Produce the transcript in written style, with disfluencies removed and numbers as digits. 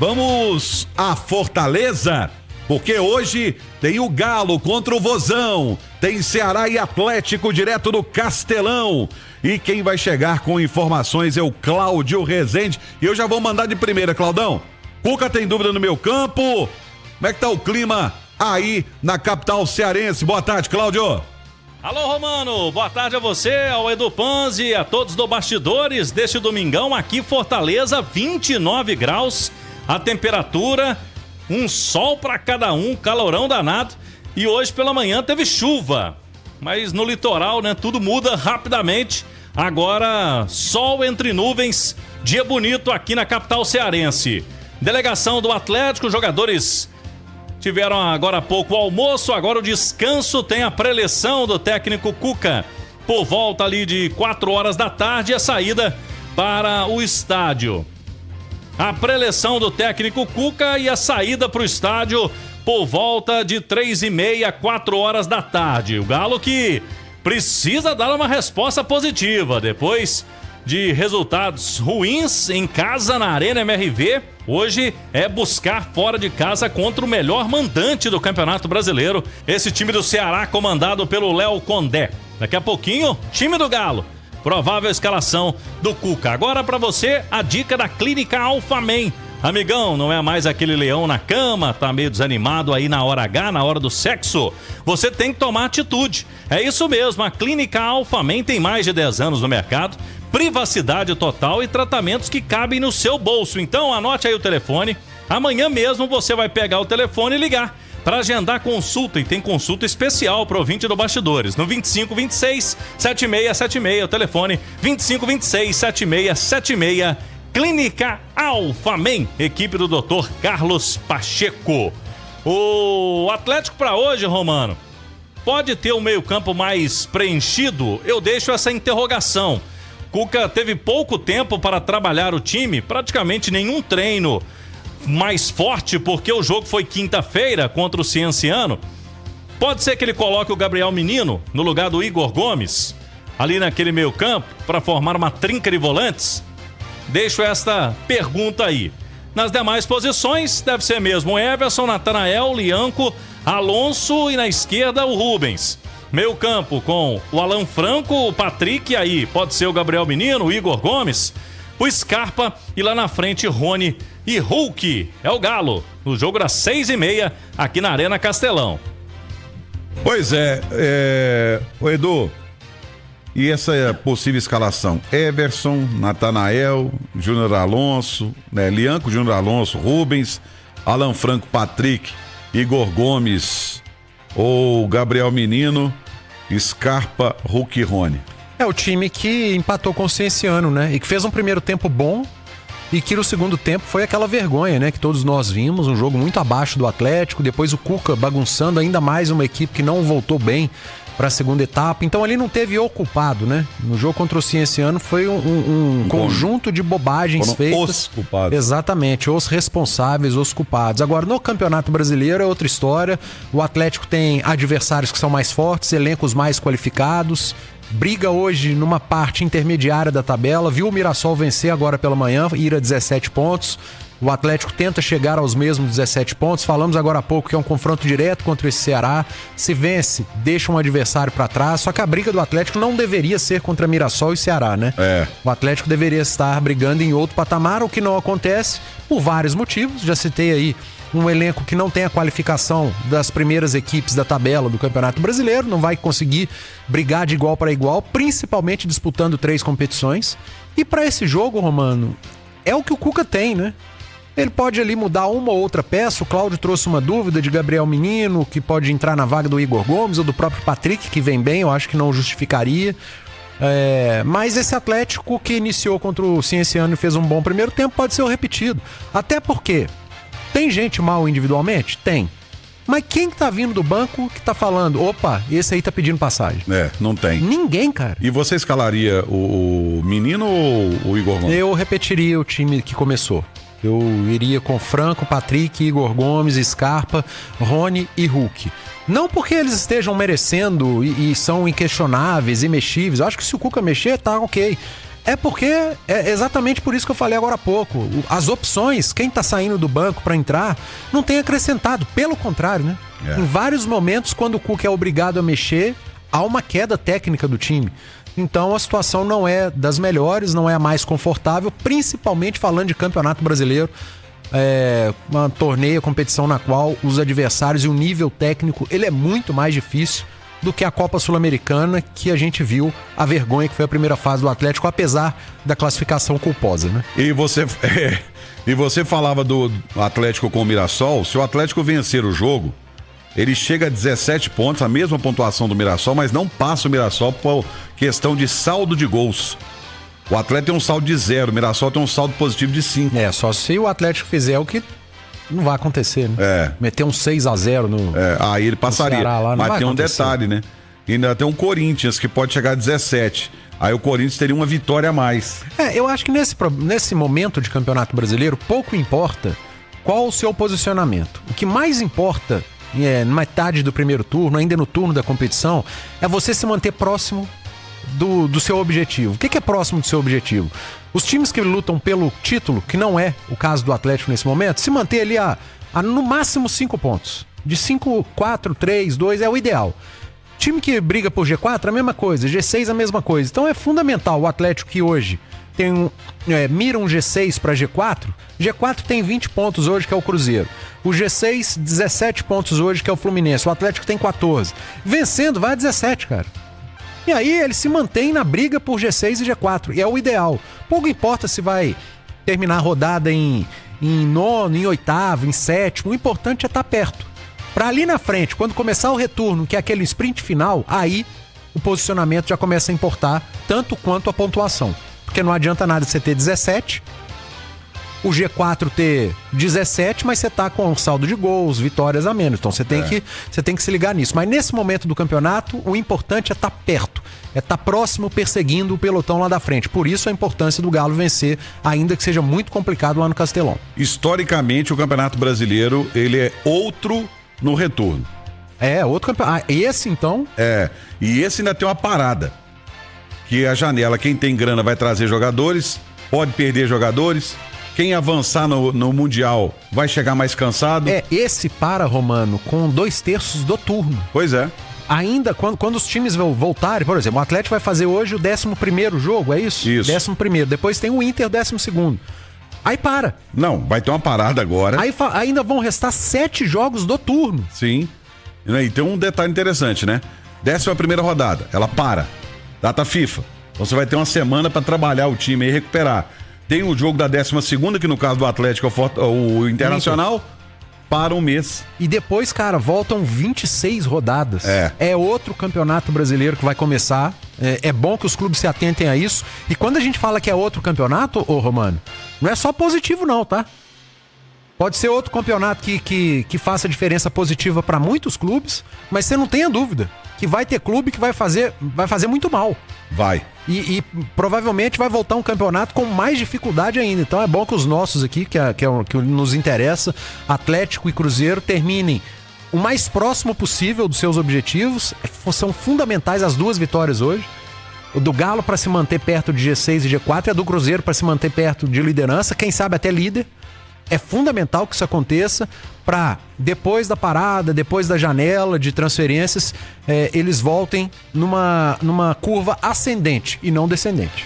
Vamos a Fortaleza, porque hoje tem o Galo contra o Vozão, tem Ceará e Atlético direto do Castelão. E quem vai chegar com informações é o Cláudio Rezende. E eu já vou mandar de primeira, Claudão. Cuca tem dúvida no meu campo? Como é que tá o clima aí na capital cearense? Boa tarde, Cláudio. Alô, Romano, boa tarde a você, ao Edu Panzi e a todos do Bastidores deste domingão aqui Fortaleza, 29 graus, a temperatura, um sol para cada um, calorão danado, e hoje pela manhã teve chuva, mas no litoral, né, tudo muda rapidamente, agora sol entre nuvens, dia bonito aqui na capital cearense. Delegação do Atlético, jogadores tiveram agora há pouco o almoço, agora o descanso, tem a preleção do técnico Cuca. Por volta ali de 4 horas da tarde, a saída para o estádio. A preleção do técnico Cuca e a saída para o estádio por volta de 3h30, 4 horas da tarde. O Galo que precisa dar uma resposta positiva depois de resultados ruins em casa na Arena MRV. Hoje é buscar fora de casa contra o melhor mandante do Campeonato Brasileiro, esse time do Ceará comandado pelo Léo Condé. Daqui a pouquinho, time do Galo, provável escalação do Cuca. Agora para você a dica da Clínica Alphamen. Amigão, não é mais aquele leão na cama, tá meio desanimado aí na hora H, na hora do sexo? Você tem que tomar atitude. É isso mesmo, a Clínica Alphamen tem mais de 10 anos no mercado, privacidade total e tratamentos que cabem no seu bolso. Então anote aí o telefone, amanhã mesmo você vai pegar o telefone e ligar para agendar consulta, e tem consulta especial para o ouvinte do Bastidores, no 2526-7676, o telefone 2526-7676, Clínica Alphamen, equipe do Dr. Carlos Pacheco. O Atlético para hoje, Romano, pode ter um meio-campo mais preenchido? Eu deixo essa interrogação. Cuca teve pouco tempo para trabalhar o time, praticamente nenhum treino mais forte, porque o jogo foi quinta-feira contra o Cienciano. Pode ser que ele coloque o Gabriel Menino no lugar do Igor Gomes, ali naquele meio campo, para formar uma trinca de volantes? Deixo esta pergunta aí. Nas demais posições, deve ser mesmo o Everson, Natanael, Lianco, Alonso e na esquerda o Rubens. Meio campo com o Alan Franco, o Patrick, aí pode ser o Gabriel Menino, o Igor Gomes, o Scarpa e lá na frente Rony e Hulk. É o Galo, no jogo das 6h30 aqui na Arena Castelão. Pois o Edu, e essa possível escalação? Everson, Natanael, Júnior Alonso, né? Lianco, Júnior Alonso, Rubens, Alan Franco, Patrick, Igor Gomes ou Gabriel Menino, Scarpa, Hulk e Rony. É o time que empatou com o Cienciano, né? E que fez um primeiro tempo bom e que no segundo tempo foi aquela vergonha, né? Que todos nós vimos, um jogo muito abaixo do Atlético, depois o Cuca bagunçando ainda mais uma equipe que não voltou bem para a segunda etapa, então ali não teve o culpado, né? No jogo contra o Cienciano foi um conjunto de bobagens feitas. Os culpados. Exatamente, os responsáveis, os culpados. Agora, no Campeonato Brasileiro é outra história, o Atlético tem adversários que são mais fortes, elencos mais qualificados, briga hoje numa parte intermediária da tabela, viu o Mirassol vencer agora pela manhã, ir a 17 pontos. O Atlético tenta chegar aos mesmos 17 pontos. Falamos agora há pouco que é um confronto direto contra esse Ceará. Se vence, deixa um adversário para trás. Só que a briga do Atlético não deveria ser contra Mirassol e Ceará, né? O Atlético deveria estar brigando em outro patamar, o que não acontece por vários motivos. Já citei aí um elenco que não tem a qualificação das primeiras equipes da tabela do Campeonato Brasileiro, não vai conseguir brigar de igual para igual, principalmente disputando 3 competições. E para esse jogo, Romano, é o que o Cuca tem, né? Ele pode ali mudar uma ou outra peça. O Cláudio trouxe uma dúvida de Gabriel Menino, que pode entrar na vaga do Igor Gomes ou do próprio Patrick, que vem bem, eu acho que não justificaria. Mas esse Atlético que iniciou contra o Cienciano e fez um bom primeiro tempo pode ser o repetido. Até porque tem gente mal individualmente? Tem. Mas quem que tá vindo do banco que tá falando, opa, esse aí tá pedindo passagem? Não tem. Ninguém, cara. E você escalaria o Menino ou o Igor Gomes? Eu repetiria o time que começou. Eu iria com Franco, Patrick, Igor Gomes, Scarpa, Rony e Hulk. Não porque eles estejam merecendo e são inquestionáveis, imexíveis. Eu acho que se o Cuca mexer, tá ok. É porque é exatamente por isso que eu falei agora há pouco. As opções, quem tá saindo do banco para entrar, não tem acrescentado. Pelo contrário, né? Em vários momentos, quando o Cuca é obrigado a mexer, há uma queda técnica do time. Então a situação não é das melhores, não é a mais confortável, principalmente falando de Campeonato Brasileiro. Uma torneio, competição na qual os adversários e o nível técnico ele é muito mais difícil do que a Copa Sul-Americana, que a gente viu a vergonha que foi a primeira fase do Atlético, apesar da classificação culposa, né? E você falava do Atlético com o Mirassol. Se o Atlético vencer o jogo, ele chega a 17 pontos, a mesma pontuação do Mirassol, mas não passa o Mirassol por questão de saldo de gols. O Atlético tem um saldo de 0, o Mirassol tem um saldo positivo de 5. Só se o Atlético fizer o que não vai acontecer, né? Meter um 6-0 no... aí ele passaria. Lá, mas tem um detalhe, né? E ainda tem um Corinthians que pode chegar a 17. Aí o Corinthians teria uma vitória a mais. Eu acho que nesse momento de Campeonato Brasileiro, pouco importa qual o seu posicionamento. O que mais importa, na metade do primeiro turno, ainda no turno da competição, é você se manter próximo do seu objetivo. O que é próximo do seu objetivo? Os times que lutam pelo título, que não é o caso do Atlético nesse momento, se manter ali a no máximo 5 pontos. De 5, 4, 3, 2 é o ideal. Time que briga por G4, a mesma coisa. G6, a mesma coisa. Então é fundamental o Atlético que hoje mira um G6 para G4. G4 tem 20 pontos hoje, que é o Cruzeiro. O G6, 17 pontos hoje, que é o Fluminense. O Atlético tem 14. Vencendo, vai a 17, cara. E aí ele se mantém na briga por G6 e G4. E é o ideal. Pouco importa se vai terminar a rodada em nono, em oitavo, em sétimo. O importante é estar perto. Para ali na frente, quando começar o retorno, que é aquele sprint final, aí o posicionamento já começa a importar, tanto quanto a pontuação. Porque não adianta nada você ter 17, o G4 ter 17, mas você tá com um saldo de gols, vitórias a menos. Então você tem que se ligar nisso. Mas nesse momento do campeonato, o importante é estar perto, é estar próximo, perseguindo o pelotão lá da frente. Por isso a importância do Galo vencer, ainda que seja muito complicado lá no Castelão. Historicamente, o Campeonato Brasileiro, ele é outro no retorno. Outro campeonato. Esse então? E esse ainda tem uma parada. Que a janela, quem tem grana vai trazer jogadores, pode perder jogadores. Quem avançar no Mundial vai chegar mais cansado. Esse para, Romano, com 2/3 do turno. Pois é. Ainda quando os times voltarem, por exemplo, o Atlético vai fazer hoje o 11º jogo, é isso? Isso. 11º. Depois tem o Inter, 12º. Aí para. Não, vai ter uma parada agora. Aí ainda vão restar 7 jogos do turno. Sim. E tem um detalhe interessante, né? 11ª rodada, ela para. Data FIFA. Então você vai ter uma semana para trabalhar o time e recuperar. Tem o jogo da 12ª, que no caso do Atlético o Internacional, para um mês. E depois, cara, voltam 26 rodadas. É outro campeonato brasileiro que vai começar. É bom que os clubes se atentem a isso. E quando a gente fala que é outro campeonato, Romano, não é só positivo não, tá? Pode ser outro campeonato que faça diferença positiva para muitos clubes, mas você não tenha dúvida que vai ter clube que vai fazer muito mal. Vai. E provavelmente vai voltar um campeonato com mais dificuldade ainda. Então é bom que os nossos aqui, que nos interessa, Atlético e Cruzeiro, terminem o mais próximo possível dos seus objetivos. São fundamentais as duas vitórias hoje. O do Galo para se manter perto de G6 e G4 e a do Cruzeiro para se manter perto de liderança, quem sabe até líder. É fundamental que isso aconteça para, depois da parada, depois da janela de transferências, eles voltem numa curva ascendente e não descendente.